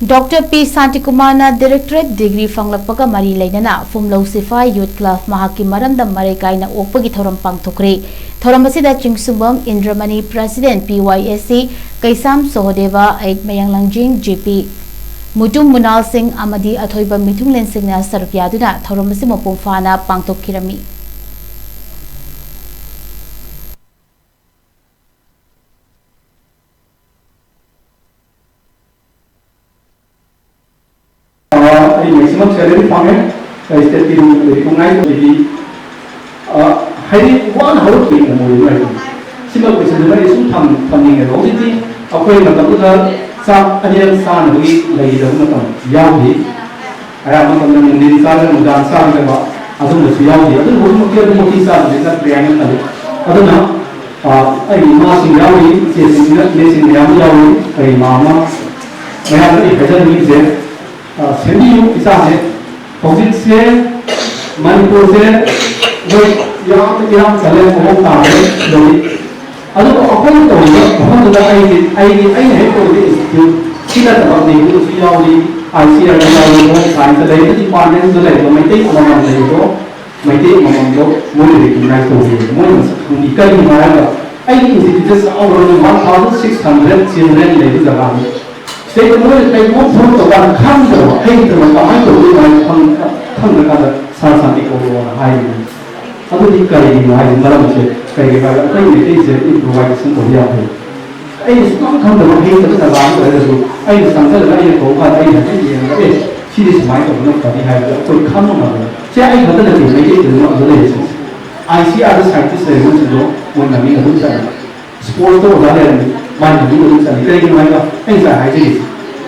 Dr. P. Shantikumar na Doctorate Deegre Phanglakpaga Maree Leinana Phumlou Siphai Youth Club MAHAKKI MARAMDAM MAREIKAI na OKPAGEE THOURAM PANGTHOKHRE. THOURAM asida Chingsubang Indramani President PYSC Kaisam Sohodeva 8 Mayanglangjing GP Mutum Munal Singh amadi athoiba mithunglen singna saruk yaduna THOURAM asi mapung fana pangthokhirami. Maximum salary payment state team recognize the highly 100 people more right. Similar question that is funding and obviously according to the some annual san we lay the Yahi. I am not on the Nissan and Dansan about other Yahi. Other would get the Motisa is not reanimally. Other now, I mass in Yahi, placing Yahi, a mama. I have the better needs there. Sendiri bisa है, posisi से manipur से वो यहाँ चले बहुत तारे लोग, अगर अपन तो बहुत ज़्यादा आई है तो ये सीधा तब नहीं तो सीधा वाली आईसीआर वाली वो साइंस लाइफ की डिपार्टमेंट जो लाइफ में ते अमम नहीं तो मोले रिकॉग्नाइज हो गए मोले उनका ही हमारा आई इंस्टीट्यूट्स और 1600 चिल्ड्रन लाइफ जगह में State more like more from the one come to hate the one to do my come the other Sarsanti over hiding. Other Dikai in my Maramche, Kaiva, it is improvisation of Yahoo. I is not come to hate the Savan, I is something like a over I she is my of nobody have a good common mother. Say I got the make it not relations. I see other scientists say want to know when I mean a good time. Sports over there. One of the rules and taking my things I did.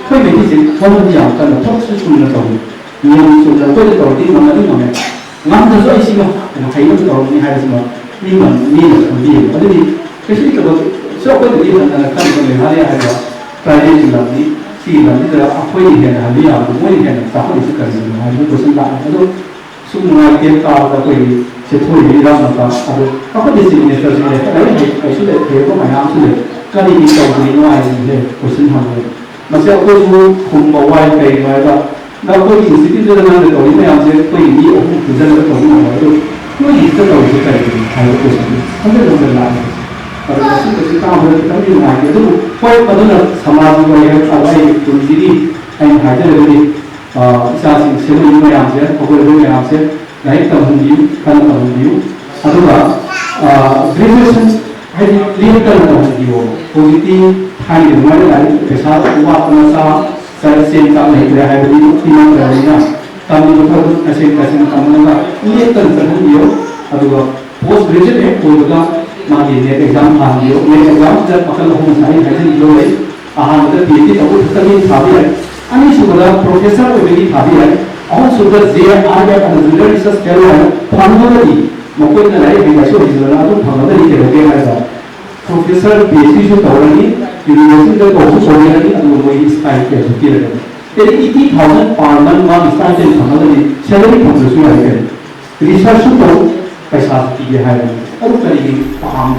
When it is one of the outcome of top system of the news to the way of the moment. One does I see and I don't know has more means of being. But it is about so good even and a country in Haria Friday to lovely, see the appointing and Halia, the way and Sahari Sukan, I do some that. Soon I get out of the way to put it around the past. How this is I should have paid for my answer. Kali ini kau beri nuai ini, person hamil. Macam aku tu kumbawa wai kai nuai ba. Nak kau ini sini tu dengan kau ini yang saya kau ini aku kerja dengan kau ini tu. Kau ini tu kau itu kai ini, hai person. Kami tu berlaku. Kalau masih kita tahu kami nuai itu, kau pada nak sama juga yang awal tu sini, yang hajar ini. Saya sini ini yang saya, aku ini yang saya. Naik tahun ini, kan tahun ini. Adulah, graduation. Hai lihat kalau video, positif, hai di mana lagi besar, uang penasa, saya sen tak naik dah hai video, timang berada. Kami betul asyik kamu nak lihat kalau video, aduh post graduate kau juga magi net exam video, net exam jad pakal home saya hai video lagi, ada PhD tahu kami sahaja. Ani sudah profesor begini sahaja. Awak sudah zia ada kan sudah research kerana Phanglakpaga Mungkin nilai bingkasu di sana tu Phanglakpaga di kerja ada. Profesor PhD itu tahu ni, universiti tu kau soalnya ni ada mui style ke suki ada. Jadi 80,000 per month mana style je Phanglakpaga ni, salary pun sesuai ada. Research tu paisa tiga hari. Aduh kali ni paham